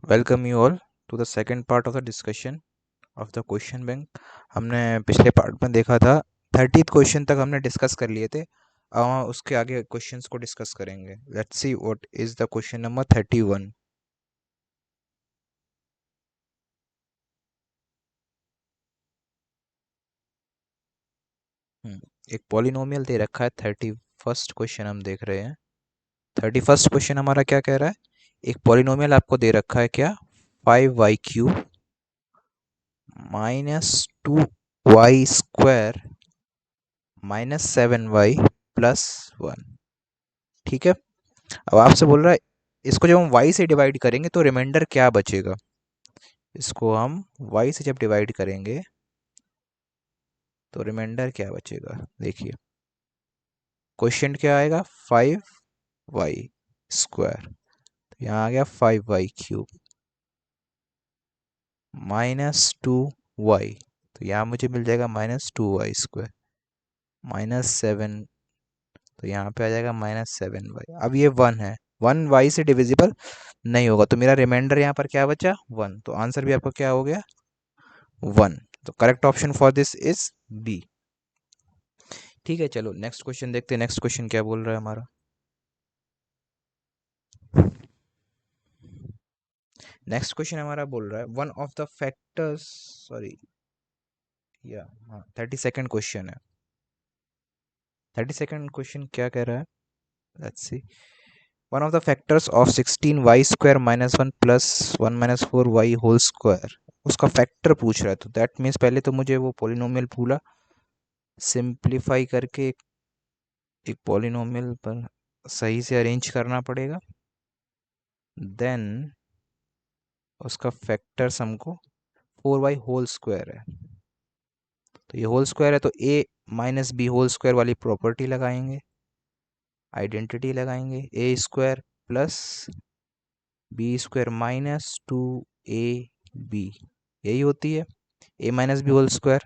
Welcome you all to the second part of the discussion of the question bank. हमने पिछले part में देखा था 30th क्वेश्चन तक हमने डिस्कस कर लिए थे। अब हम उसके आगे क्वेश्चंस को डिस्कस करेंगे। Let's see what is the question number 31। एक पॉलिनोमियल दे रखा है। 31st क्वेश्चन हम देख रहे हैं। 31st क्वेश्चन हमारा क्या कह रहा है? एक पॉलिनोमियल आपको दे रखा है क्या, 5y³ -2y² -7y+1। ठीक है। अब आपसे बोल रहा है इसको जब हम y से डिवाइड करेंगे तो रिमाइंडर क्या बचेगा। इसको हम y से जब डिवाइड करेंगे तो रिमाइंडर क्या बचेगा। देखिए क्वेश्चन क्या आएगा, 5y²। तो यहाँ आ गया 5y³ -2y। तो यहाँ मुझे मिल जाएगा -2y²। -7, तो यहाँ पे आ जाएगा -7y। अब ये 1 है, 1 y से डिविजिबल नहीं होगा, तो मेरा रिमाइंडर यहाँ पर क्या बचा, 1। तो आंसर भी आपका क्या हो गया, 1। तो correct option for this is B. ठीक है, चलो नेक्स्ट क्वेश्चन देखते हैं। नेक्स्ट क्वेश्चन क्या बोल रहा है हमारा। नेक्स्ट क्वेश्चन हमारा बोल रहा है one of the factors, sorry या हाँ 32nd क्वेश्चन है। 32nd क्वेश्चन क्या कह रहा है, let's see. One of the factors of 16y² -1 + 1 - 4y whole square, उसका फैक्टर पूछ रहा है। तो दैट मीन्स पहले तो मुझे वो पोलिनोमियल पूरा सिंप्लीफाई करके एक पॉलिनोमियल पर सही से अरेंज करना पड़ेगा। देन उसका फैक्टर्स हमको 4y होल स्क्वायर है। तो ये होल स्क्वायर है तो a - b होल स्क्वायर वाली प्रॉपर्टी लगाएंगे, आइडेंटिटी लगाएंगे। a² + b² -2ab, यही होती है a - b होल स्क्वायर।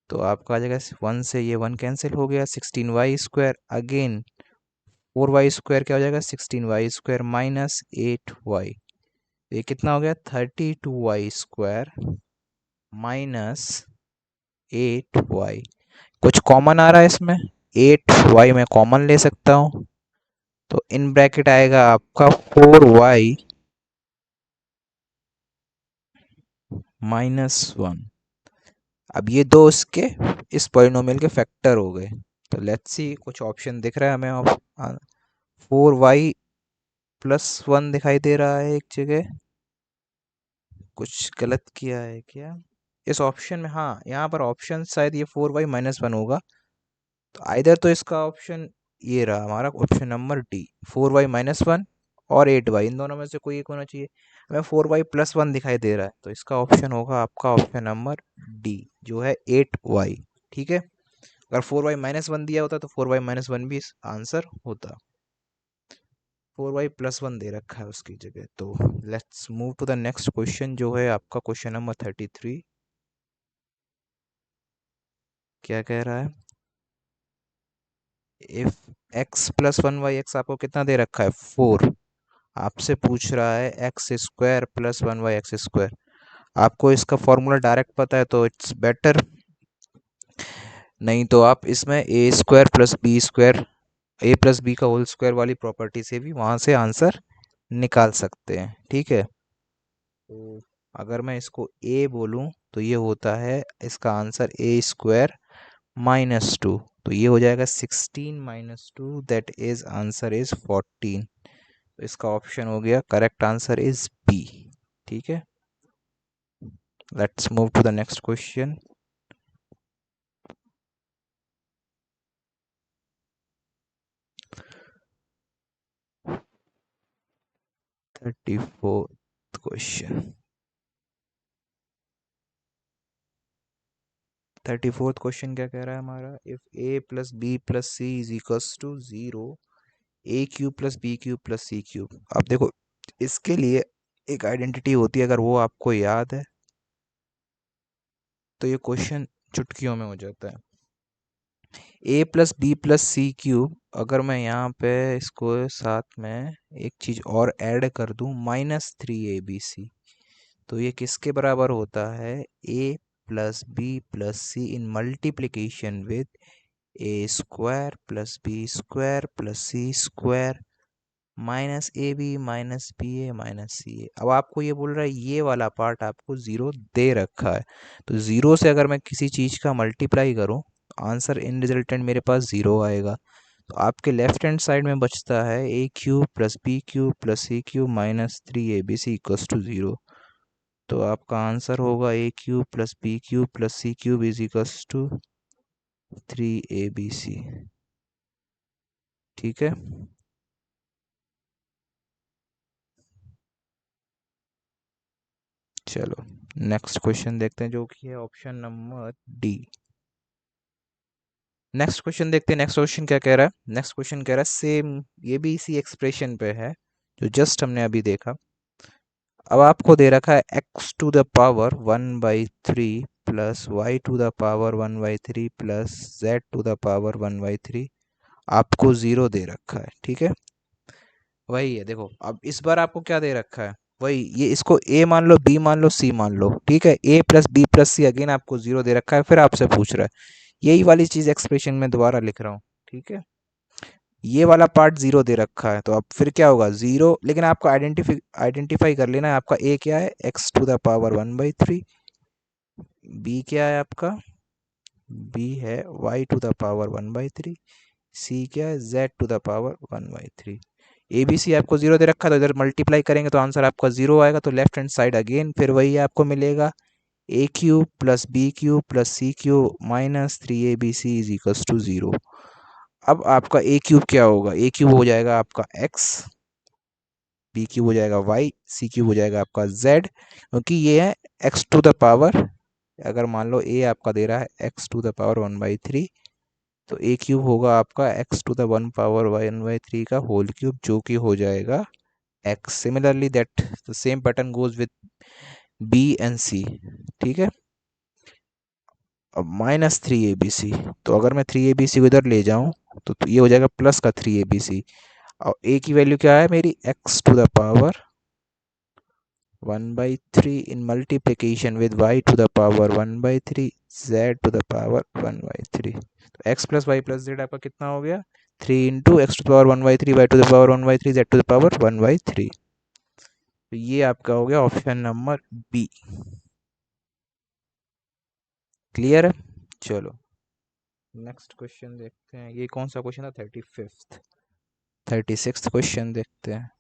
तो आपका आ जाएगा 1 से ये 1 कैंसिल हो गया, 16y² अगेन 4y² क्या हो जाएगा, 16y² -8y। ये कितना हो गया, 32y² -8y। कुछ कॉमन आ रहा है इसमें, 8y में कॉमन ले सकता हूँ। तो इन ब्रैकेट आएगा आपका 4y -1। अब ये दो इसके इस पॉलिनोमियल के फैक्टर हो गए। तो लेट्स सी, कुछ ऑप्शन दिख रहा है हमें। 4y+1 दिखाई दे रहा है एक जगह, कुछ गलत किया है क्या इस ऑप्शन में। हाँ, यहाँ पर ऑप्शन शायद ये 4y -1 होगा। तो आइधर तो इसका ऑप्शन ये रहा हमारा ऑप्शन नंबर डी, 4y -1 और 8y, इन दोनों में से कोई एक होना चाहिए। हमें 4y+1 दिखाई दे रहा है, तो इसका ऑप्शन होगा आपका ऑप्शन नंबर डी, जो है 8y। ठीक है, अगर 4y -1 दिया होता तो 4y -1 भी आंसर होता। 4y+1 दे रखा है उसकी जगह। तो let's move to the next question, जो है आपका क्वेश्चन नंबर 33। क्या कह रहा है, इफ x+1y, आपको कितना दे रखा है, 4। आपसे पूछ रहा है x² + 1y²। आपको इसका फॉर्मूला डायरेक्ट पता है तो इट्स बेटर, नहीं तो आप इसमें a+ b का होल स्क्वायर वाली प्रॉपर्टी से भी वहां से आंसर निकाल सकते हैं। ठीक है, तो अगर मैं इसको a बोलूं तो ये होता है इसका आंसर a² -2। तो ये हो जाएगा 16 - 2, दैट इज आंसर इज 14। तो इसका ऑप्शन हो गया, करेक्ट आंसर इज बी। ठीक है, let's move to the next question. 34th question. 34th question क्या कह रहा है हमारा, if a+b+c = 0, a³ + b³ + c³। अब देखो इसके लिए एक आइडेंटिटी होती है, अगर वो आपको याद है तो ये क्वेश्चन चुटकियों में हो जाता है। A plus B plus C cube, अगर मैं यहाँ पे इसको साथ में एक चीज़ और ऐड कर दूँ, -3abc, तो ये किसके बराबर होता है? A plus B plus C in multiplication with A square plus B square plus C square minus A B minus B A minus C A. अब आपको ये बोल रहा है ये वाला पार्ट आपको ज़ीरो दे रखा है, तो ज़ीरो से अगर मैं किसी चीज़ का मल्टीप्लाई करूँ, आंसर इन रिजल्टेंट मेरे पास ज़ीरो आएगा। तो आपके लेफ्ट हैंड साइड में बचता है A cube plus B cube plus C cube -3abc equals to zero. तो आपका आंसर होगा A cube plus B cube plus C cube is equals to 3abc। ठीक है, चलो नेक्स्ट क्वेश्चन देखते हैं, जो कि है option number D. Next question देखते हैं, नेक्स्ट क्वेश्चन क्या कह रहा है। नेक्स्ट क्वेश्चन कह रहा है सेम, ये भी इसी एक्सप्रेशन पे है जो जस्ट हमने अभी देखा। अब आपको दे रखा है x to the power 1/3 plus y to the power 1/3 plus z to the power 1/3, आपको ज़ीरो दे रखा है। ठीक है, वही है, देखो अब इस बार आपको क्या दे रखा है, वही ये, इसको a मान लो, b मान लो, c मान लो। ठीक है, a plus B plus C, again आपको ज़ीरो दे रखा है, फिर आपसे पूछ रहा है यही वाली चीज़ एक्सप्रेशन में दोबारा लिख रहा हूँ। ठीक है, ये वाला पार्ट ज़ीरो दे रखा है, तो अब फिर क्या होगा, ज़ीरो, लेकिन आपको आइडेंटिफाई कर लेना है, आपका ए क्या है, X to the power 1/3, B क्या है आपका, बी है Y to the power 1/3, C क्या है, Z to the power 1/3। A B C आपको जीरो दे रखा है, तो इधर मल्टीप्लाई करेंगे तो आंसर आपका जीरो आएगा, तो लेफ्ट हैंड साइड अगेन फिर वही आपको मिलेगा, A cube plus B cube plus C cube -3abc is equals to zero. अब आपका ए क्यूब क्या होगा, ए क्यूब हो जाएगा आपका एक्स, बी क्यूब हो जाएगा वाई, सी क्यूब हो जाएगा आपका जेड, क्योंकि ये है एक्स टू द पावर, अगर मान लो ए आपका दे रहा है एक्स टू द पावर 1/3, तो ए क्यूब होगा आपका एक्स टू द 1/3 का होल क्यूब, जो कि हो जाएगा X. Similarly that the same pattern goes with B and C. ठीक है, अब -3abc, तो अगर मैं 3abc को इधर ले जाऊं, तो ये हो जाएगा प्लस का 3abc, और ए की वैल्यू क्या है मेरी, X to the power 1/3 in multiplication with y to the power 1/3 z to the power 1/3। तो x plus Y plus Z आपका कितना हो गया, 3 × x to the power 1/3 y to the power 1/3 z to the power 1/3। तो ये आपका हो गया ऑप्शन नंबर बी। क्लियर है, चलो नेक्स्ट क्वेश्चन देखते हैं, ये कौन सा क्वेश्चन था, 35th, 36th क्वेश्चन देखते हैं।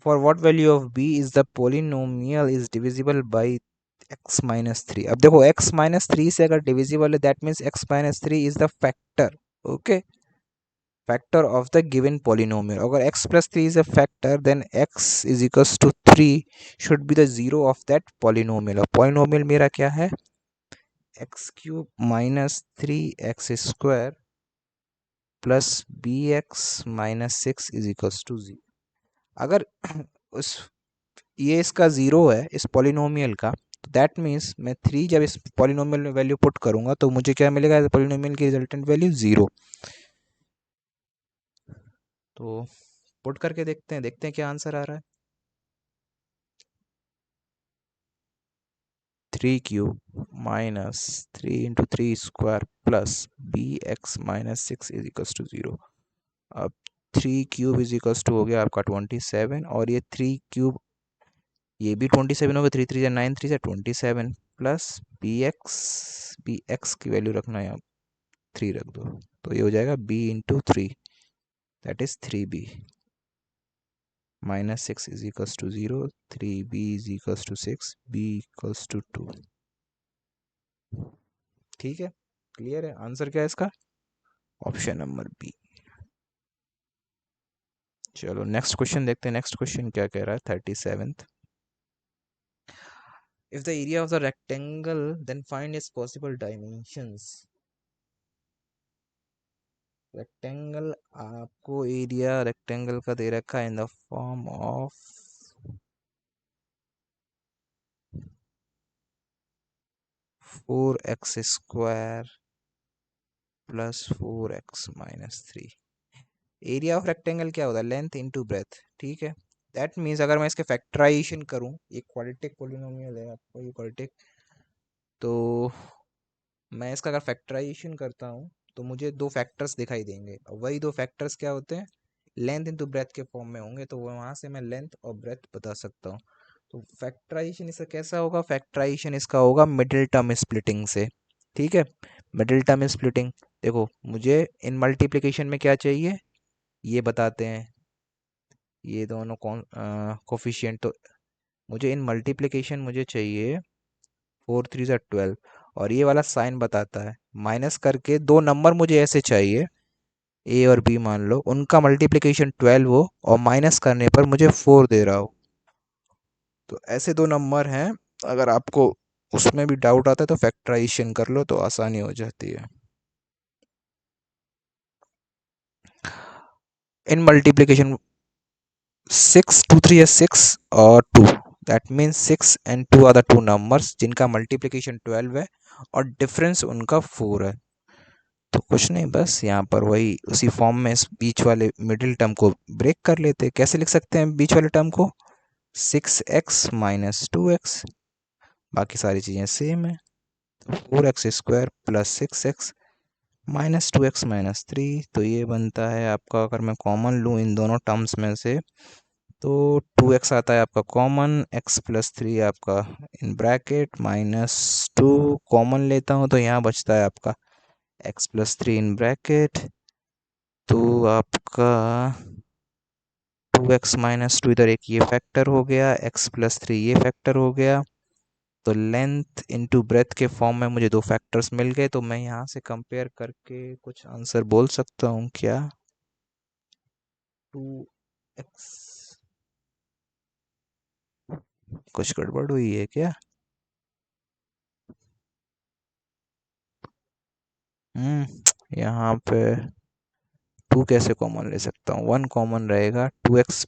For what value of b is the polynomial is divisible by x-3। अब देखो x-3 से अगर डिविजिबल है, that means x-3 is the factor. Okay, factor of the given polynomial. अगर x+3 is a factor, then x is equals to 3 should be the zero of that polynomial. और polynomial मेरा क्या है, x³ -3x² plus bx - 6 is equals to 0। अगर उस ये इसका zero है इस पॉलिनोमियल का, तो दैट मीन्स मैं 3 जब इस पॉलिनोमियल में वैल्यू पुट करूंगा, तो मुझे क्या मिलेगा, पॉलिनोमियल की रिजल्टेंट वैल्यू ज़ीरो। तो पुट करके देखते हैं क्या आंसर आ रहा है। 3³ -3 × 3² plus bx - 6 is equals to 0। अब 3³ इज इक्वल्स टू हो गया आपका 27, और ये 3³ ये भी 27 हो गया, 3 × 3 = 9, 3 × 27 प्लस bx की वैल्यू रखना है, 3 रख दो, तो ये हो जाएगा b × 3, that is 3b -6 is equals to 0, 3b is equals to 6, b equals to 2। ठीक है, क्लियर है, आंसर क्या है इसका, ऑप्शन नंबर बी। चलो नेक्स्ट क्वेश्चन देखते हैं, नेक्स्ट क्वेश्चन क्या कह रहा है, 37th। If the area of the rectangle then find its possible dimensions. Rectangle, आपको एरिया रेक्टेंगल का दे रखा है in the form of 4x² plus 4x-3। Area of rectangle क्या होता है? Length into breadth. ठीक है, दैट मीन्स अगर मैं इसके फैक्टराइजेशन करूं, ये क्वाड्रेटिक पोलिनोमियल है आपको, ये क्वाड्रेटिक, तो मैं इसका अगर फैक्टराइजेशन करता हूँ तो मुझे दो फैक्टर्स दिखाई देंगे, और वही दो फैक्टर्स क्या होते हैं? लेंथ इंटू ब्रेथ के फॉर्म में होंगे, तो वहाँ से मैं लेंथ और ब्रेथ बता सकता हूँ। तो फैक्टराइजेशन इसका कैसा होगा? फैक्टराइजेशन इसका होगा मिडिल टर्म स्प्लिटिंग से। ठीक है, मिडिल टर्म स्प्लिटिंग। देखो, मुझे इन मल्टीप्लिकेशन में क्या चाहिए ये बताते हैं, ये दोनों कौन कोफिशिएंट। तो मुझे इन मल्टीप्लिकेशन मुझे चाहिए 4 3 12, और ये वाला साइन बताता है माइनस करके दो नंबर मुझे ऐसे चाहिए, ए और बी मान लो, उनका मल्टीप्लिकेशन 12 हो और माइनस करने पर मुझे 4 दे रहा हो। तो ऐसे दो नंबर हैं, अगर आपको उसमें भी डाउट आता है तो फैक्टराइजेशन कर लो तो आसानी हो जाती है। इन मल्टीप्लिकेशन 6 2 3 is 6 और 2, that means 6 and 2 are the two numbers जिनका मल्टीप्लिकेशन 12 है और डिफरेंस उनका 4 है। तो कुछ नहीं, बस यहाँ पर वही उसी फॉर्म में इस बीच वाले मिडिल टर्म को ब्रेक कर लेते हैं। कैसे लिख सकते हैं बीच वाले टर्म को? 6x-2x, बाकी सारी चीज़ें सेम है। 4x² plus 6x minus 2x-3, तो ये बनता है आपका, अगर मैं कॉमन लूँ इन दोनों टर्म्स में से, तो 2x आता है आपका कॉमन, x+3 आपका इन ब्रैकेट, -2 कॉमन लेता हूँ तो यहाँ बचता है आपका x+3 इन ब्रैकेट। तो आपका 2x-2 इधर एक ये फैक्टर हो गया, x+3 ये फैक्टर हो गया। तो लेंथ इनटू ब्रेथ के फॉर्म में मुझे दो फैक्टर्स मिल गए, तो मैं यहाँ से कंपेयर करके कुछ आंसर बोल सकता हूँ क्या? 2x, कुछ गड़बड़ हुई है क्या? यहाँ पे 2 कैसे कॉमन ले सकता हूँ? 1 कॉमन रहेगा, 2x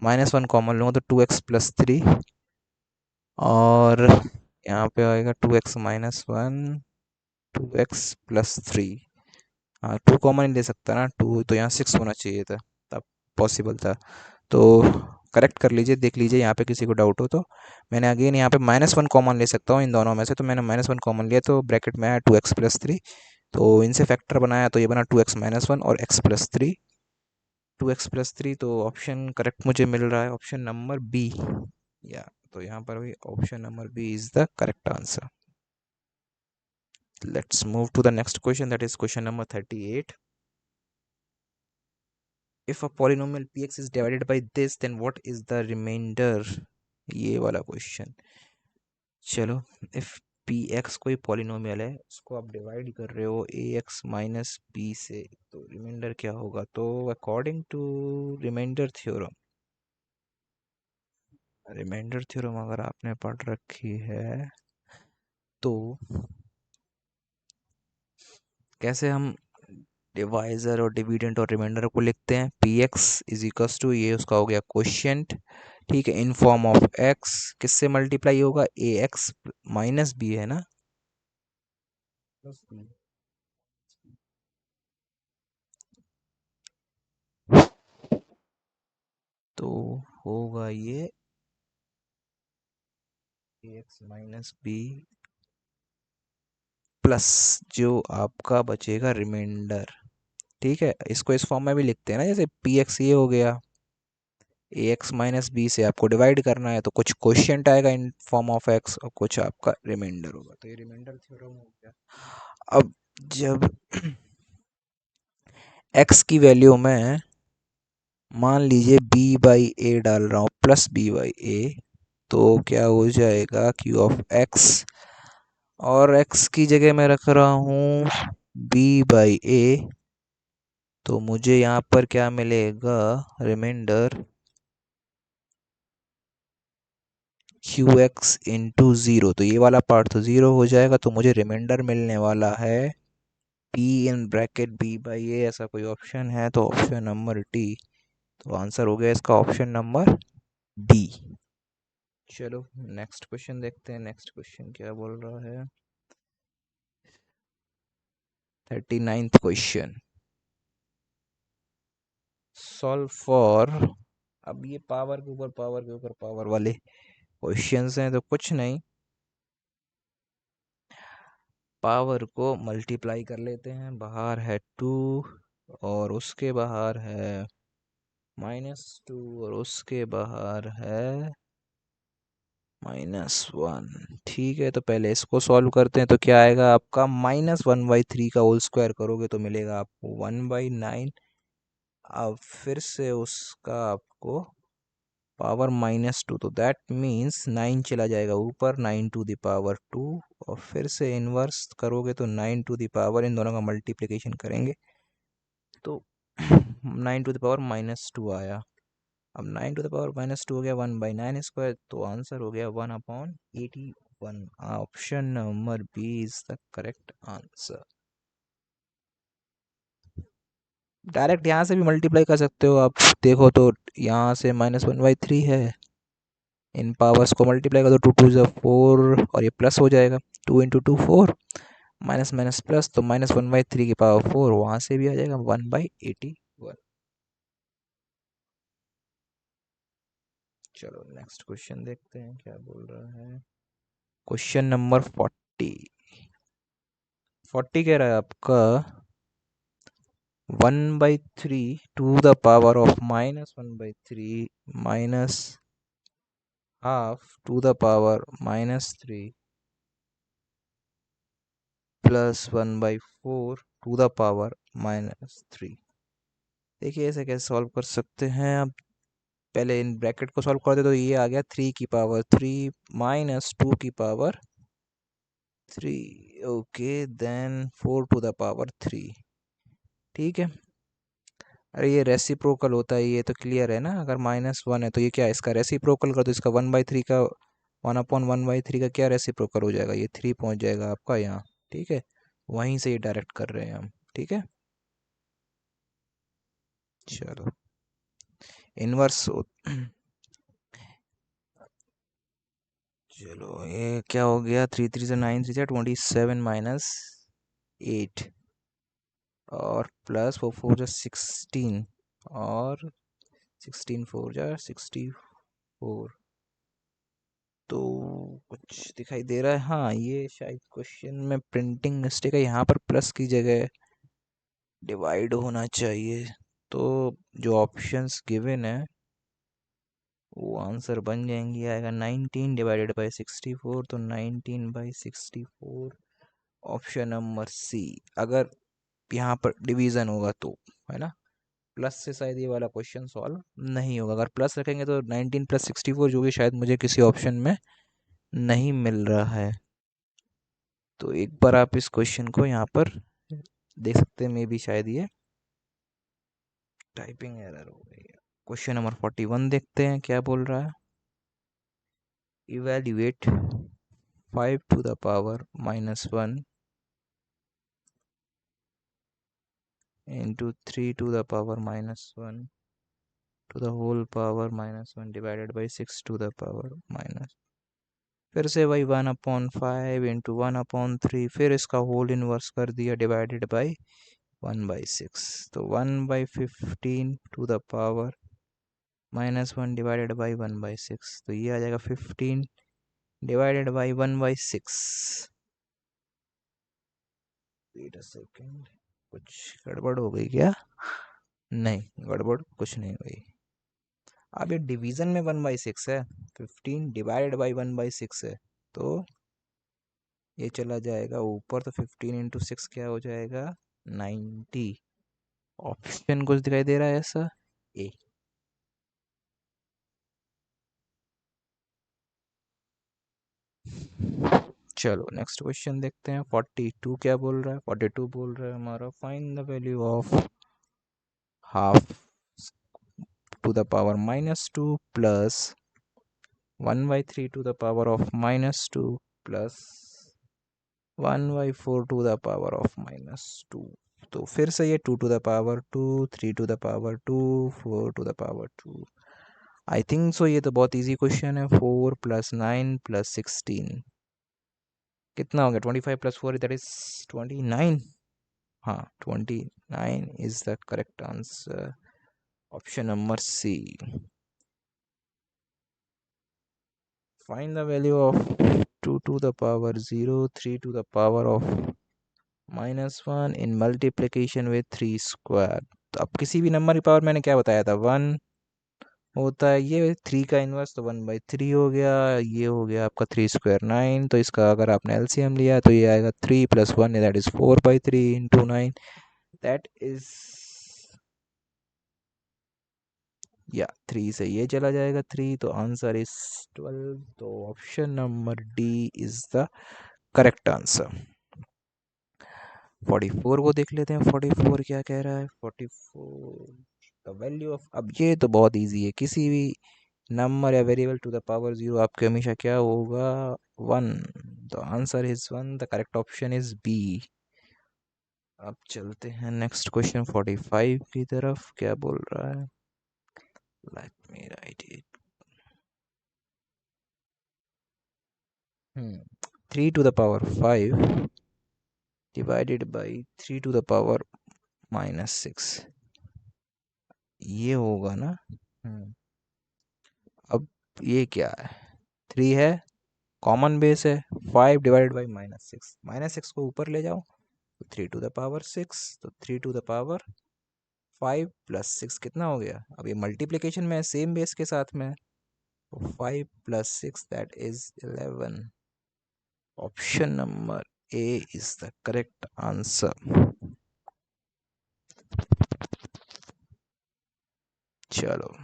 -1 कॉमन लूँगा तो 2x+3, और यहाँ पे आएगा 2x-1 2x+3। हाँ, 2 कॉमन ही ले सकता ना, 2 तो यहाँ 6 होना चाहिए था, तब पॉसिबल था। तो करेक्ट कर लीजिए, देख लीजिए यहाँ पे किसी को डाउट हो तो। मैंने अगेन यहाँ पे -1 कॉमन ले सकता हूँ इन दोनों में से, तो मैंने -1 कॉमन लिया तो ब्रैकेट में आया 2x+3, तो इनसे फैक्टर बनाया तो ये बना 2x-1 और x+3, 2x+3। तो ऑप्शन करेक्ट मुझे मिल रहा है, ऑप्शन नंबर बी। या तो यहाँ पर भी option number B is the correct answer. Let's move to the next question, that is question number 38. If a polynomial px is divided by this, then what is the remainder? ये वाला question. चलो, if P x कोई polynomial है, उसको आप divide कर रहे हो ए एक्स माइनस बी से, तो रिमाइंडर क्या होगा? तो according to remainder theorem, remainder theorem अगर आपने पढ़ रखी है तो कैसे हम डिवाइजर और डिविडेंड और रिमाइंडर को लिखते हैं? P X is equals to, ये उसका हो गया क्वोशिएंट, ठीक है, इन फॉर्म ऑफ एक्स, किससे मल्टीप्लाई होगा? ए एक्स माइनस बी है ना, प्लस बी। तो होगा ये ए एक्स माइनस बी प्लस जो आपका बचेगा रिमाइंडर। ठीक है, इसको इस फॉर्म में भी लिखते हैं ना, जैसे पी एक्स ये हो गया, ए एक्स माइनस बी से आपको डिवाइड करना है तो कुछ क्वोशिएंट आएगा इन फॉर्म ऑफ एक्स और कुछ आपका रिमाइंडर होगा, तो ये रिमाइंडर थ्योरम हो गया। अब जब x की वैल्यू में मान लीजिए b/a डाल रहा हूँ, प्लस b/a, तो क्या हो जाएगा? q ऑफ x, और x की जगह मैं रख रहा हूँ b/a, तो मुझे यहाँ पर क्या मिलेगा? रिमाइंडर qx इंटू ज़ीरो, तो ये वाला पार्ट तो ज़ीरो हो जाएगा, तो मुझे रिमाइंडर मिलने वाला है p इन ब्रैकेट b/a। ऐसा कोई ऑप्शन है तो ऑप्शन नंबर डी। तो आंसर हो गया इसका ऑप्शन नंबर डी। चलो नेक्स्ट क्वेश्चन देखते हैं, नेक्स्ट क्वेश्चन क्या बोल रहा है। 39th question, solve for. अब ये पावर के ऊपर पावर के ऊपर पावर वाले क्वेश्चंस हैं, तो कुछ नहीं, पावर को मल्टीप्लाई कर लेते हैं। बाहर है 2 और उसके बाहर है -2 और उसके बाहर है -1। ठीक है, तो पहले इसको सॉल्व करते हैं। तो क्या आएगा आपका, -1/3 का होल स्क्वायर करोगे तो मिलेगा आपको 1/9। अब फिर से उसका आपको पावर -2, तो दैट मीन्स 9 चला जाएगा ऊपर, 9 to the power 2। और फिर से इन्वर्स करोगे तो 9 to the power, इन दोनों का मल्टीप्लिकेशन करेंगे तो 9 to the power -2 आया। अब 9 to the power -2 हो गया 1/9², तो आंसर हो गया 1/81। Option number B is the correct answer. Direct यहाँ से भी मल्टीप्लाई कर सकते हो आप, देखो तो यहाँ से -1/3 है, इन पावर्स को मल्टीप्लाई कर दो, 2 2 4 और ये प्लस हो जाएगा, 2 × 2 4, माइनस माइनस प्लस, तो -1/3 की पावर 4, वहाँ से भी आ जाएगा 1/81। चलो नेक्स्ट क्वेश्चन देखते हैं क्या बोल रहा है। क्वेश्चन नंबर 40 कह रहा है आपका 1/3 to the power of -1/3 minus half to the power -3 plus 1/4 to the power -3। देखिए ऐसे कैसे सॉल्व कर सकते हैं। अब पहले इन ब्रैकेट को सॉल्व कर दे, तो ये आ गया 3 की पावर 3 -2 की power 3। Okay, then 4 to the power 3। ठीक है, अरे ये रेसिप्रोकल होता है, ये तो क्लियर है ना। अगर -1 है तो ये क्या है, इसका रेसिप्रोकल कर दो, इसका 1/3 का 1/1/3 का क्या रेसिप्रोकल हो जाएगा, ये 3 पहुंच जाएगा आपका यहाँ। ठीक है, वहीं से ये डायरेक्ट कर रहे हैं हम। ठीक है, चलो इनवर्स। चलो ये क्या हो गया, 3 3 से 9 3 जा 27 -8 और प्लस 4 4 जा 16 और 16 4 जा 64। तो कुछ दिखाई दे रहा है, हाँ ये शायद क्वेश्चन में प्रिंटिंग मिस्टेक है, यहाँ पर प्लस की जगह डिवाइड होना चाहिए। तो जो ऑप्शंस गिवन है वो आंसर बन जाएंगी, आएगा 19 ÷ 64, तो 19/64 ऑप्शन नंबर सी। अगर यहाँ पर डिवीज़न होगा तो, है ना, प्लस से शायद ये वाला क्वेश्चन सॉल्व नहीं होगा। अगर प्लस रखेंगे तो 19 + 64, जो कि शायद मुझे किसी ऑप्शन में नहीं मिल रहा है। तो एक बार आप इस क्वेश्चन को यहाँ पर देख सकते हैं, मे बी शायद ये टाइपिंग एरर हो गई है। क्वेश्चन नंबर 41 देखते हैं क्या बोल रहा है। Evaluate 5 to the power -1 into 3 to the power -1 to the whole power -1 divided by 6 to the power-। फिर से वही 1/5 इंटू 1/3, फिर इसका होल इनवर्स कर दिया, डिवाइडेड बाई 1/6, तो 1/15 to the power-1 divided by 1/6, तो ये आ जाएगा 15 divided by 1/6। Wait a second, कुछ गड़बड़ हो गई क्या? नहीं, गड़बड़ कुछ नहीं हुई। अब ये डिवीजन में 1/6 है, 15 डिवाइडेड बाई 1/6 है, तो ये चला जाएगा ऊपर, तो 15 × 6 क्या हो जाएगा, 90। ऑप्शन कुछ दिखाई दे रहा है ऐसा, ए। चलो नेक्स्ट क्वेश्चन देखते हैं। 42 क्या बोल रहा है, 42 बोल रहा है हमारा, find the value of half to the power -2 plus 1/3 to the power of -2 plus 1/4 to the power of -2। तो फिर से ये 2 to the power 2, 3 to the power 2, 4 to the power 2। I think so ये तो बहुत इजी क्वेश्चन है। 4 + 9 + 16 कितना हो गया, 25 + 4 दैट इज 29। हाँ 29 is the correct answer, option number C. Find the value of 2 to the power 0 3 to the power of -1 in multiplication with 3 square. तो अब किसी भी नंबर की पावर मैंने क्या बताया था, 1 होता है, ये 3 का इन्वर्स तो 1/3 हो गया, ये हो गया आपका 3 स्क्वायर 9, तो इसका अगर आपने एलसीएम लिया तो ये आएगा 3 + 1 that is 4/3 into 9, that is या 3 से ये चला जाएगा 3, तो आंसर इज 12, तो option number D is the correct answer. 44 को देख लेते हैं, 44 क्या कह रहा है। 44 द वैल्यू ऑफ, अब ये तो बहुत इजी है, किसी भी नंबर या वेरिएबल टू द पावर 0 आपके हमेशा क्या होगा, 1, the answer is 1, the correct option is B. अब चलते हैं नेक्स्ट क्वेश्चन 45 की तरफ, क्या बोल रहा है, let me right it. 3 to the power 5 divided by 3 to the power -6, ये होगा ना। अब ये क्या है, 3 है, कॉमन बेस है, 5 डिवाइडेड बाई -6, -6 को ऊपर ले जाओ तो 3 to the power 6, तो 3 to the power 5 + 6 कितना हो गया, अब ये मल्टीप्लिकेशन में सेम बेस के साथ में, तो 5 + 6 that is 11, option number A is the correct answer. चलो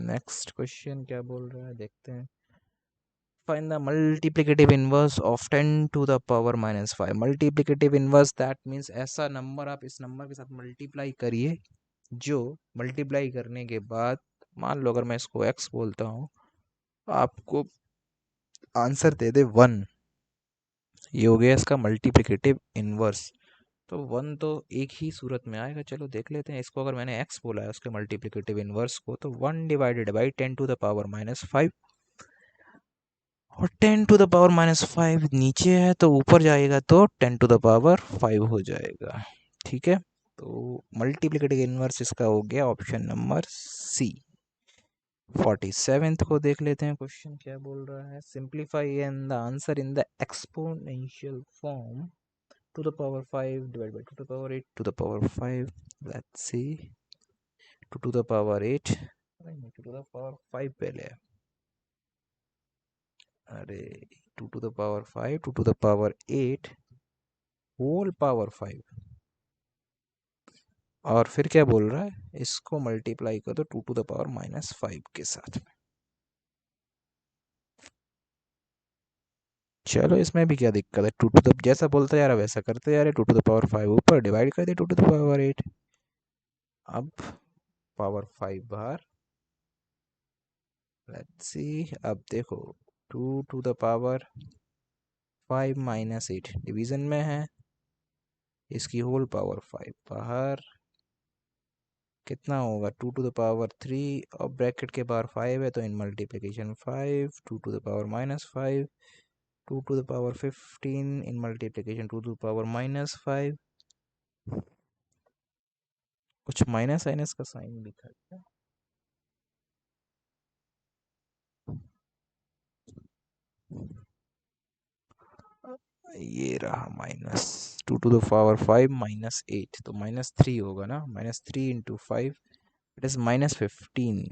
नेक्स्ट क्वेश्चन क्या बोल रहा है, देखते हैं। Find the multiplicative inverse of 10 to the power -5। Multiplicative inverse that means ऐसा नंबर आप इस नंबर के साथ मल्टीप्लाई करिए जो मल्टीप्लाई करने के बाद, मान लो अगर मैं इसको x बोलता हूँ, आपको आंसर दे दे 1, ये हो गया इसका मल्टीप्लिकेटिव इनवर्स। तो 1 तो एक ही सूरत में आएगा, चलो देख लेते हैं इसको। अगर मैंने x बोला है उसके मल्टीप्लिकेटिव इनवर्स को, तो 1 divided by 10 to the power -5, और 10 to the power -5 नीचे है तो ऊपर जाएगा तो 10 to the power 5 हो जाएगा, ठीक है। तो मल्टीप्लिकेटिव इनवर्स इसका हो गया ऑप्शन नंबर सी। 47th को देख लेते हैं, क्वेश्चन क्या बोल रहा है। Simplify and the answer in the exponential form to the power 5 divide by 2 to the power 8 to the power 5, let's see, 2 to the power 8, 2 to the power 5 पहले है, अरे 2 to the power 5, 2 to the power 8 whole power 5, और फिर क्या बोल रहा है, इसको मल्टीप्लाई कर दो 2 to the power -5 के साथ में। चलो इसमें भी क्या दिक्कत है, 2 to the, जैसा बोलते यार वैसा करते यार, 2 to the power 5 ऊपर डिवाइड कर दे 2 to the power 8, अब पावर 5 बाहर, लेट्स सी, अब देखो 2 to the power 5 -8 डिवीजन में है, इसकी होल पावर 5 बाहर, कितना होगा 2 to the power 3, और ब्रैकेट के बाहर 5 है तो इन multiplication 5, 2 to the power -5, 2 to the power 15 in multiplication 2 to the power -5, कुछ माइनस साइनस का साइन भी था क्या, ये रहा -2 to the power 5 -8, तो -3 होगा ना, -3 इंटू 5 इट इज -15,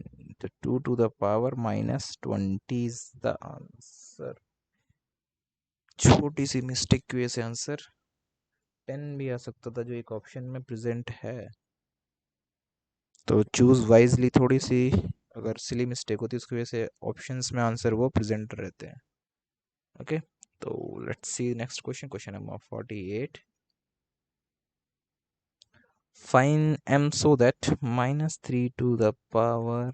तो 2 to the power -20 is the answer. छोटी सी मिस्टेक की वजह से आंसर 10 भी आ सकता था जो एक ऑप्शन में प्रेजेंट है, तो चूज वाइजली, थोड़ी सी अगर सिली मिस्टेक होती है उसकी वजह से ऑप्शंस में आंसर वो प्रेजेंट रहते हैं, ओके। तो let's see next question, question number 48। Find m so that -3 to the power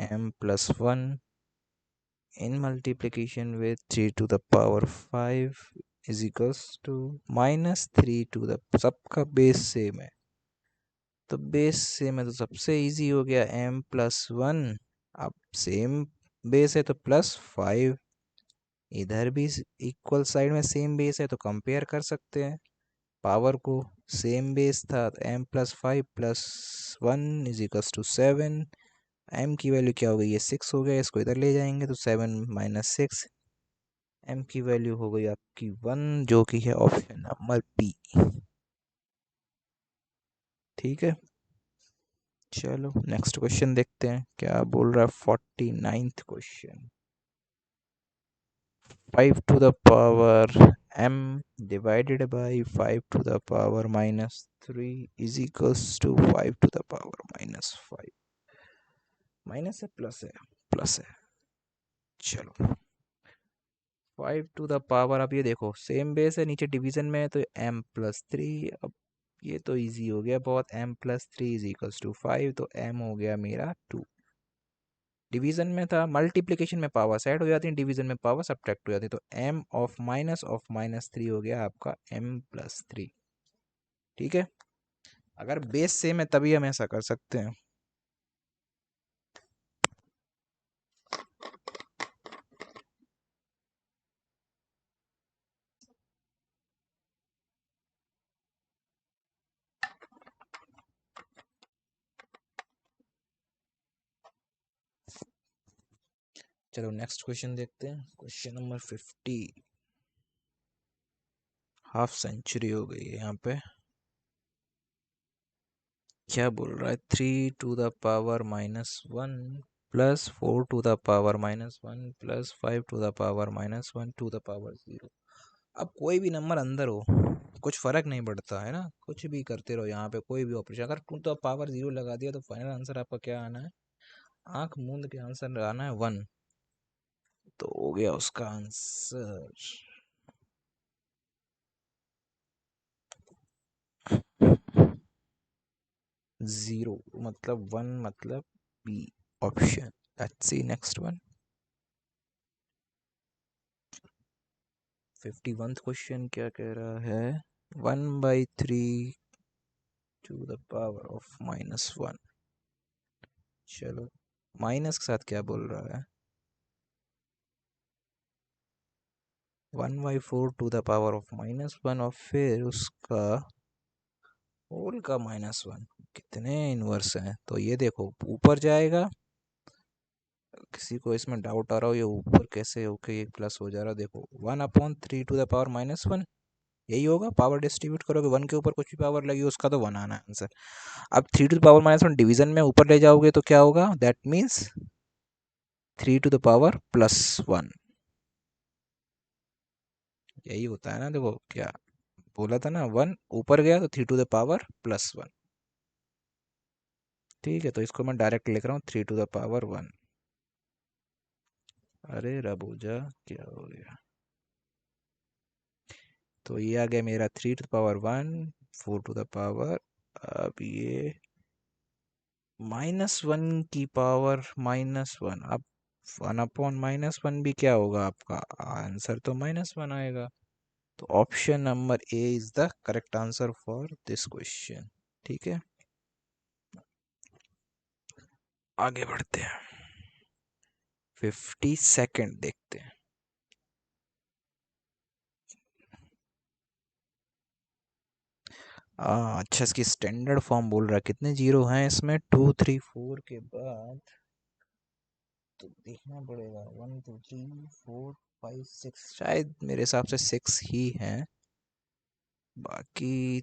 m plus 1 in multiplication with 3 to the power 5 is equals to -3 to the, सबका बेस सेम है, तो base same है तो सबसे easy हो गया m+1, अब same base है तो +5, इधर भी इक्वल साइड में सेम बेस है तो कंपेयर कर सकते हैं, पावर को सेम बेस था, तो m plus 5 plus 1 is equals to 7। m की वैल्यू क्या हो गई, ये 6 हो गया, इसको इधर ले जाएंगे तो 7 माइनस 6, m की वैल्यू हो गई आपकी 1, जो कि है ऑप्शन नंबर बी। ठीक है, चलो नेक्स्ट क्वेश्चन देखते हैं क्या बोल रहा है। 49th question, 5 to the power m divided by 5 to the power minus 3 is equals to 5 to the power minus 5। Minus है प्लस है, प्लस है। चलो 5 टू द पावर, अब ये देखो सेम बेस है, नीचे डिवीजन में है तो m प्लस 3। अब ये तो इजी हो गया बहुत, m plus 3 is equals to 5, तो m हो गया मेरा 2। डिवीजन में था, मल्टीप्लिकेशन में पावर ऐड हो जाती है, डिवीजन में पावर सब्ट्रैक्ट हो जाती है, तो m ऑफ माइनस 3 हो गया आपका m प्लस 3। ठीक है, अगर बेस सेम है तभी हम ऐसा कर सकते हैं। चलो नेक्स्ट क्वेश्चन देखते हैं, क्वेश्चन नंबर 50। हाफ सेंचुरी हो गई है यहाँ पे। क्या बोल रहा है, 3 to the power minus 1 plus 4 to the power minus 1 plus 5 to the power minus 1 to the power 0। अब कोई भी नंबर अंदर हो कुछ फर्क नहीं पड़ता है ना, कुछ भी करते रहो यहाँ पे, कोई भी ऑपरेशन, अगर टू द पावर 0 लगा दिया तो फाइनल आंसर आपका क्या आना है, आंख मूंद के आंसर आना है 1। तो हो गया उसका आंसर 0, मतलब 1, मतलब B option. Let's see next one. 51th question क्या कह रहा है, 1/3 to the power of minus 1। चलो माइनस के साथ क्या बोल रहा है, 1/4 to the power of minus 1 और फिर उसका होल का माइनस 1। कितने इनवर्स हैं, तो ये देखो ऊपर जाएगा, किसी को इसमें डाउट आ रहा हो ये ऊपर कैसे होके ये प्लस हो जा रहा है, देखो 1/3 टू द पावर माइनस 1, यही होगा। पावर डिस्ट्रीब्यूट करोगे 1 के ऊपर कुछ भी पावर लगी उसका तो 1 आना है आंसर। अब 3 to the power minus 1 division में ऊपर ले जाओगे तो क्या होगा, that means 3 to the power plus 1, यही होता है ना। देखो क्या बोला था ना, 1 ऊपर गया तो 3 टू द पावर प्लस 1। ठीक है, तो इसको मैं डायरेक्ट लिख रहा हूँ 3 टू द पावर 1। अरे रबूजा क्या हो गया, तो ये आ गया मेरा 3 to the power 1, 4 to the power, अब ये -1 की पावर -1। अब 1/-1 भी क्या होगा आपका आंसर, तो -1 आएगा। तो option number A is the correct answer for this question. ठीक है, आगे बढ़ते हैं, 52nd देखते हैं। अच्छा, इसकी स्टैंडर्ड फॉर्म बोल रहा है, कितने जीरो हैं इसमें, 2 3 4 के बाद तो देखना पड़ेगा, 1 2 3 4 5 6, शायद मेरे हिसाब से 6 ही हैं। बाकी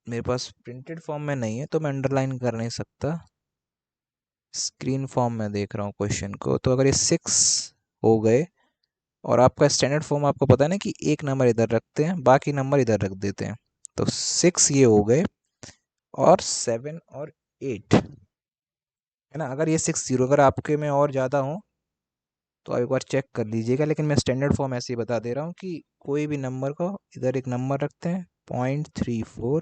मेरे पास प्रिंटेड फॉर्म में नहीं है तो मैं अंडरलाइन कर नहीं सकता, स्क्रीन फॉर्म में देख रहा हूँ क्वेश्चन को। तो अगर ये 6 हो गए, और आपका स्टैंडर्ड फॉर्म आपको पता है ना कि एक नंबर इधर रखते हैं बाकी नंबर इधर रख देते हैं, तो 6 ये हो गए, और 7 और 8 है ना। अगर ये 6 0 अगर आपके में और ज़्यादा हो तो आप एक बार चेक कर लीजिएगा, लेकिन मैं स्टैंडर्ड फॉर्म ऐसे ही बता दे रहा हूँ कि कोई भी नंबर को इधर एक नंबर रखते हैं, 0.34,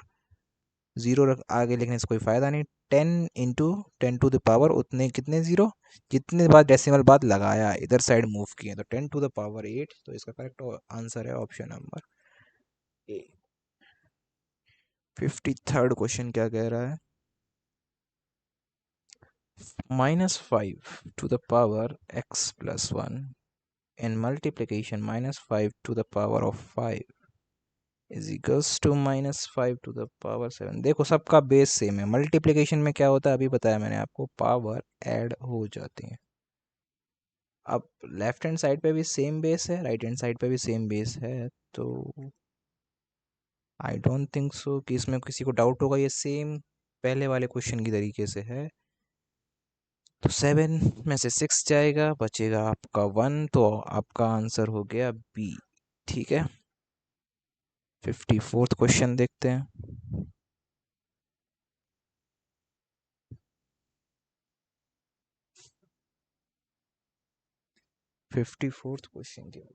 जीरो रख आगे लिखने से कोई फ़ायदा नहीं। 10 × 10 टू द पावर उतने कितने ज़ीरो, जितने बार डेसिमल बाद लगाया इधर साइड मूव किए, तो 10 टू द पावर 8, तो इसका करेक्ट आंसर है option number A. 53rd question क्या कह रहा है, -5 to the power x plus 1 in multiplication -5 to the power of 5 is equals to -5 to the power 7। देखो सबका बेस सेम है, मल्टीप्लिकेशन में क्या होता है अभी बताया मैंने आपको, पावर ऐड हो जाती है। अब लेफ्ट हैंड साइड पे भी सेम बेस है, राइट हैंड साइड पे भी सेम बेस है, तो आई डोंट थिंक सो कि इसमें किसी को डाउट होगा, ये सेम पहले वाले क्वेश्चन की तरीके से है। तो 7 में से 6 जाएगा, बचेगा आपका 1, तो आपका आंसर हो गया बी। ठीक है, 54th क्वेश्चन देखते हैं। 54th क्वेश्चन क्या है?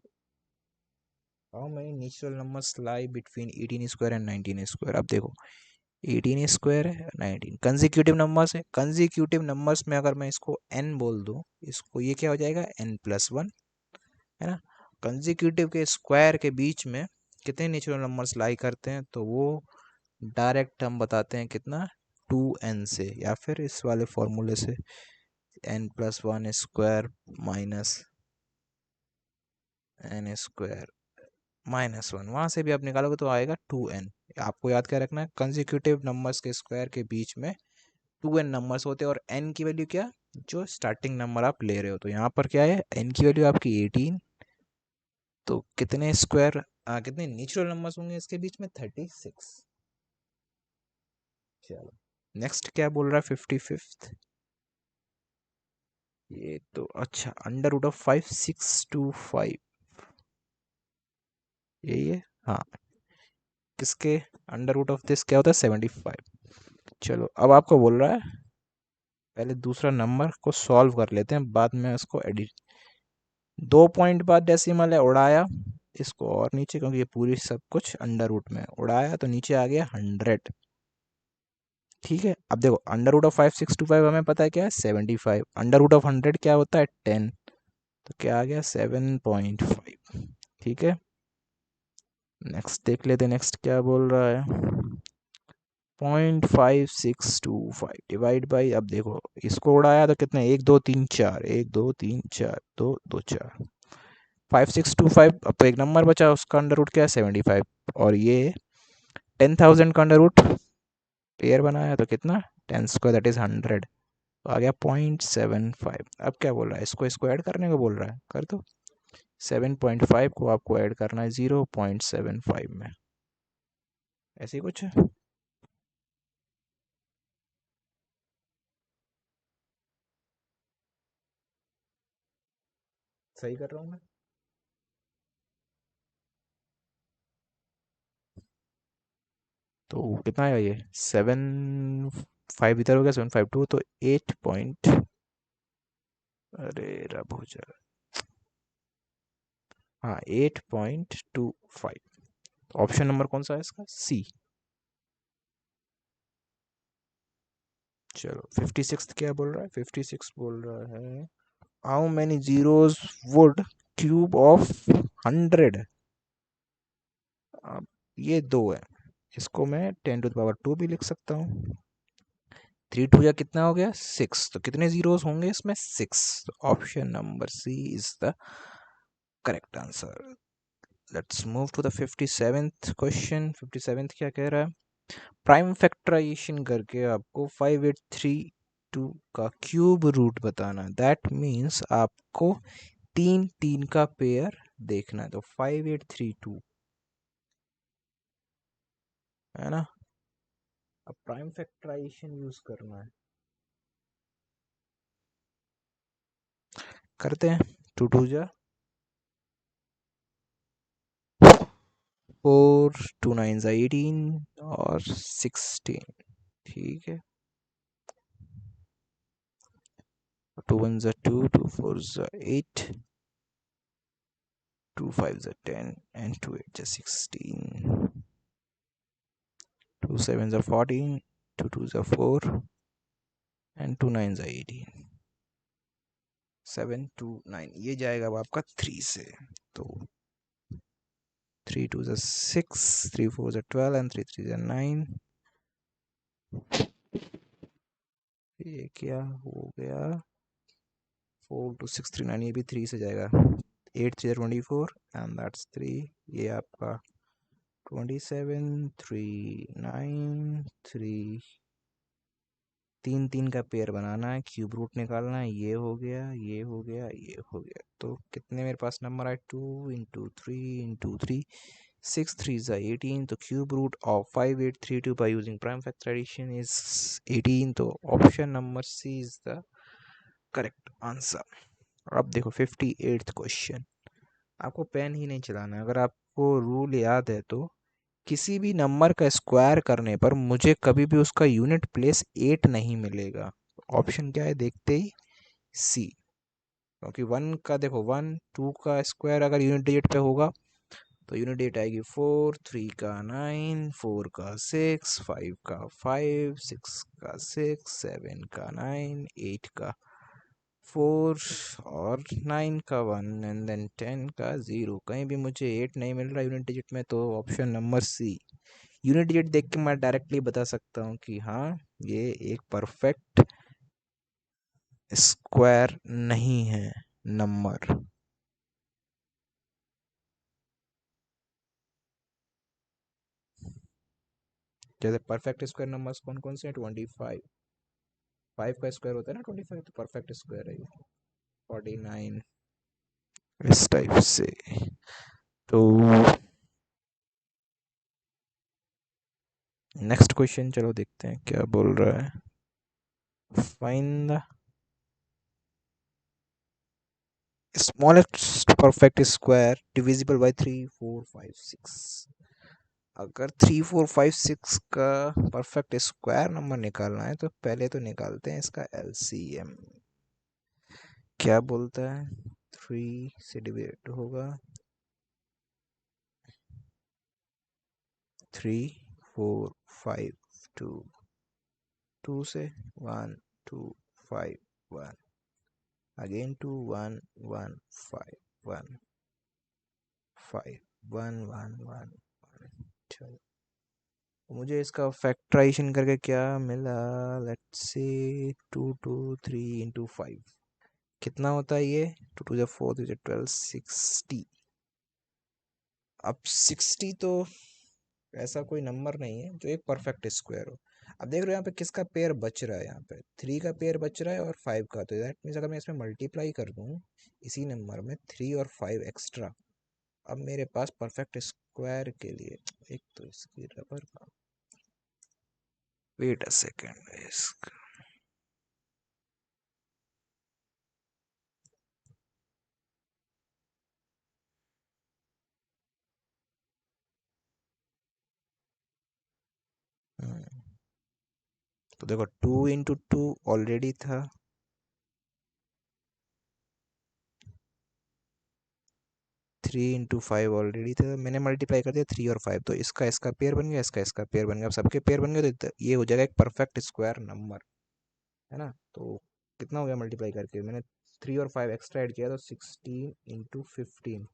How many natural numbers lie between 18 square and 19 square. अब देखो 18 स्क्वायर है, 19 कंसेक्यूटिव नंबर्स है। कंसेक्यूटिव नंबर्स में अगर मैं इसको n बोल दूं, इसको ये क्या हो जाएगा n+1, है ना। कंसेक्यूटिव के स्क्वायर के बीच में कितने नेचुरल नंबर्स लाई करते हैं, तो वो डायरेक्ट हम बताते हैं कितना, 2n से, या फिर इस वाले फॉर्मूले से n+1 square minus n square -1, वहां से भी आप निकालोगे तो आएगा 2n। आपको याद क्या रखना है, कंसेक्यूटिव नंबर्स के स्क्वायर के बीच में 2n नंबर्स होते हैं, और n की वैल्यू क्या, जो स्टार्टिंग नंबर आप ले रहे हो। तो यहाँ पर क्या है, n की वैल्यू आपकी 18, तो कितने स्क्वायर कितने नेचुरल नंबर्स होंगे इसके बीच में, 36। चलो नेक्स्ट क्या बोल रहा है, 55th। ये तो अच्छा, √5 625, यही है, हाँ। किसके अंडर रूट ऑफ दिस क्या होता है, 75। चलो अब आपको बोल रहा है पहले दूसरा नंबर को सॉल्व कर लेते हैं, बाद में उसको एडिट। 2 पॉइंट बाद डेसिमल है, उड़ाया इसको और नीचे, क्योंकि ये पूरी सब कुछ अंडर रूट में उड़ाया, तो नीचे आ गया 100। ठीक है, अब देखो √5 625 हमें पता है क्या है, 75। √100 क्या होता है, 10, तो क्या आ गया 7.5। ठीक है, नेक्स्ट देख लेते हैं, नेक्स्ट क्या बोल रहा है, 0.5625 डिवाइड बाई, अब देखो इसको उड़ाया तो कितने, 1 2 3 4, 1 2 3 4, 2 2 4, 5625। अब तो एक नंबर बचा, उसका अंडर रूट क्या है, 75, और ये 10,000 का अंडर रूट पेयर बनाया तो कितना, 10 स्क्वायर दैट इज 100, तो आ गया 0.75। अब क्या बोल रहा है, इसको ऐड करने को बोल रहा है, कर दो। 7.5 को आपको ऐड करना है 0.75 में, ऐसे ही कुछ है। सही कर रहा हूँ मैं? तो कितना आएगा ये, 7.5 इधर हो गया, 7.52, तो 8 पॉइंट, अरे रब हो जाएगा, हाँ 8.25। ऑप्शन नंबर कौन सा है इसका, सी। चलो 56 क्या बोल रहा है, 56 बोल रहा है how many zeros would cube of 100। अब ये दो है, इसको मैं 10⁻² भी लिख सकता हूँ। 3 2 या कितना हो गया, 6, तो कितने जीरोस होंगे इसमें, 6। Option number C is the correct answer. Let's move to the 57th question. 57th क्या कह रहा है, प्राइम फैक्टराइजेशन करके आपको 5832 का क्यूब रूट बताना है। दैट मीन्स आपको 3 3 का पेयर देखना है, तो 5832 है ना। अब प्राइम फैक्टराइजेशन यूज करना है, करते हैं। 2 2 जा 4, 2 9 जा 18 और 16। ठीक है, 2 1 जा 2, 2 4 जा 8, 2 5 जा 10 and 2 8 जा 16, 2 7 जा 14, 2 2 जा 4 and 2 9 जा 18। 7 2 9 ये जाएगा अब आपका 3 से, तो 3 2 जा 6, 3 4 जा 12 and 3 3 जा 9। ये क्या हो गया, 4 2 6 3 9, ये भी 3 से जाएगा, 8 3 जा 24 एंड दैट्स 3। ये आपका 27 3 9 3 तीन तीन का पेयर बनाना है, क्यूब रूट निकालना है, ये हो गया, ये हो गया, ये हो गया। तो कितने मेरे पास नंबर आए, 2 × 3 × 3 6 3 18। तो cube root of 5832 by using prime factor addition is 18। तो option number C is the correct answer. अब देखो 58th क्वेश्चन। आपको पेन ही नहीं चलाना है। अगर आपको रूल याद है तो किसी भी नंबर का स्क्वायर करने पर मुझे कभी भी उसका यूनिट प्लेस 8 नहीं मिलेगा। ऑप्शन क्या है देखते ही, सी। क्योंकि वन का देखो, 1 2 का स्क्वायर अगर यूनिट डिजिट पे होगा तो यूनिट डिजिट आएगी 4, 3 का 9, 4 का 6, 5 का 5, 6 का 6, 7 का 9, 8 का 4 और 9 का 1 एंड देन 10 का 0। कहीं भी मुझे 8 नहीं मिल रहा यूनिट डिजिट में, तो option number C. Unit digit देख के मैं डायरेक्टली बता सकता हूँ कि हाँ, ये एक परफेक्ट स्क्वायर नहीं है नंबर। जैसे परफेक्ट स्क्वायर नंबर्स कौन कौन से हैं, 25, 5 का स्क्वायर होता है ना 25, तो परफेक्ट स्क्वायर है ये। 49, इस टाइप से। तो नेक्स्ट क्वेश्चन चलो देखते हैं क्या बोल रहा है। Find the smallest perfect square divisible by 3 4 5 6। अगर 3 4 5 6 का परफेक्ट स्क्वायर नंबर निकालना है तो पहले तो निकालते हैं इसका एलसीएम। क्या बोलता है, 3 से डिवाइड होगा 3 4 5 2, 2 से 1 2 5 1, अगेन 2 1 1 5 1 5 1 1 1 1। मुझे इसका फैक्टराइजेशन करके क्या मिला, लेट्स से 2 2 3 × 5 कितना होता है ये, 2 × 4 = 12 60। अब 60 तो ऐसा कोई नंबर नहीं है जो एक परफेक्ट स्क्वायर हो। अब देख रहे हो यहाँ पे किसका पेयर बच रहा है, यहाँ पे 3 का पेयर बच रहा है और 5 का। तो दैट मीन्स अगर मैं इसमें मल्टीप्लाई कर दूँ इसी नंबर में 3 और 5 एक्स्ट्रा, अब मेरे पास परफेक्ट स्क्वायर के लिए एक तो इसकी रबर का, वेट अ सेकेंड, इसका तो देखो 2 × 2 ऑलरेडी था, 3 × 5 ऑलरेडी था, मैंने मल्टीप्लाई कर दिया 3 और 5। तो इसका इसका पेयर बन गया, इसका इसका पेयर बन गया। अब सबके पेयर बन गए तो ये हो जाएगा एक परफेक्ट स्क्वायर नंबर, है ना। तो कितना हो गया मल्टीप्लाई करके, मैंने 3 और 5 एक्स्ट्रा ऐड किया तो 16 × 15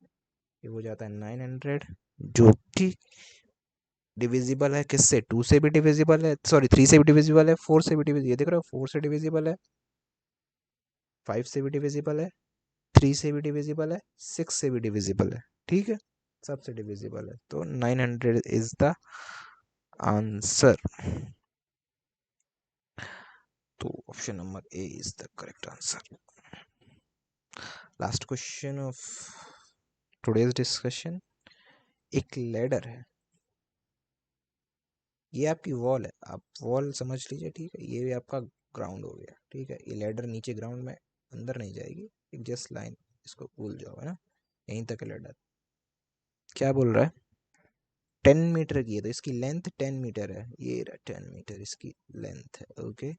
ये हो जाता है 900, जो कि डिविजिबल है किससे, 2 से भी डिविजिबल है, सॉरी 3 से भी डिविजिबल है, 4 से भी डिविजिबल, ये देख रहे हो 4 से डिविजिबल है, 5 से भी डिविजिबल है, 3 से भी डिविजिबल है, 6 से भी डिविजिबल है, ठीक है, सबसे डिविजिबल है। तो 900 इज द आंसर। तो option number A is the correct answer. Last question of today's discussion. एक लैडर है, ये आपकी वॉल है, आप वॉल समझ लीजिए, ठीक है, ये भी आपका ग्राउंड हो गया, ठीक है। ये लैडर नीचे ग्राउंड में अंदर नहीं जाएगी, एक जस्ट लाइन, इसको भूल जाओ, है ना, यहीं तक है लैडर। क्या बोल रहा है, 10 मीटर की है तो इसकी लेंथ 10 मीटर है, ये रहा 10 मीटर इसकी लेंथ है, ओके।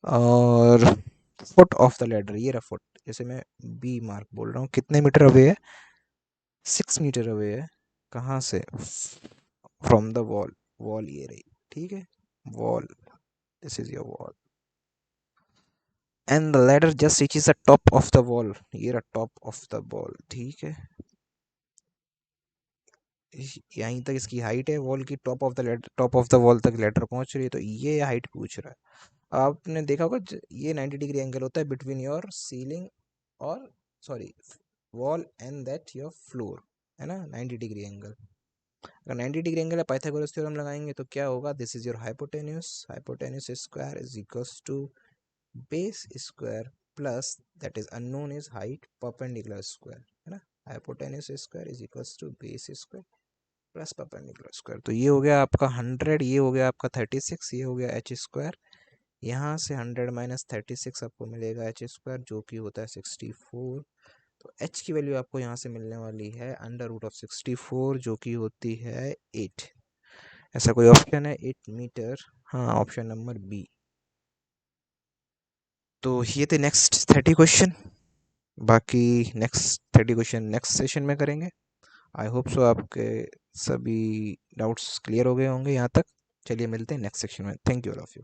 और फुट ऑफ द लेडर, ये रहा फुट, जैसे मैं बी मार्क बोल रहा हूँ, कितने मीटर अवे है, 6 मीटर अवे है। कहाँ से, फ्रॉम द वॉल, वॉल ये रही, ठीक है, wall, this is your wall and the ladder just reaches the top of the wall, ये रहा टॉप ऑफ द वॉल, ठीक है। यहीं तक इसकी हाइट है, वॉल की top of the ladder, top of the wall तक लेडर पहुंच रही है, तो ये हाइट पूछ रहा है। आपने देखा होगा ये 90 डिग्री एंगल होता है बिटवीन योर सीलिंग और, sorry, wall and that your floor, है ना, 90 डिग्री एंगल। अगर 90 डिग्री एंगल है पाइथागोरस थ्योरम लगाएंगे तो क्या होगा, this is your hypotenuse, hypotenuse square is equals to base square plus that is unknown is height perpendicular square, है ना। Hypotenuse square is equals to base square plus perpendicular square. तो ये हो गया आपका 100, ये हो गया आपका 36, ये हो गया एच स्क्वायर। यहाँ से 100 माइनस 36 आपको मिलेगा एच स्क्वायर जो कि होता है 64। तो एच की वैल्यू आपको यहाँ से मिलने वाली है अंडर रूट ऑफ 64 जो कि होती है 8। ऐसा कोई ऑप्शन है 8 मीटर? हाँ, ऑप्शन नंबर बी। तो ये थे नेक्स्ट 30 क्वेश्चन। बाकी नेक्स्ट 30 क्वेश्चन नेक्स्ट सेशन में करेंगे। आई होप सो आपके सभी डाउट्स क्लियर हो गए होंगे यहाँ तक। चलिए मिलते हैं नेक्स्ट सेक्शन में। Thank you all of you.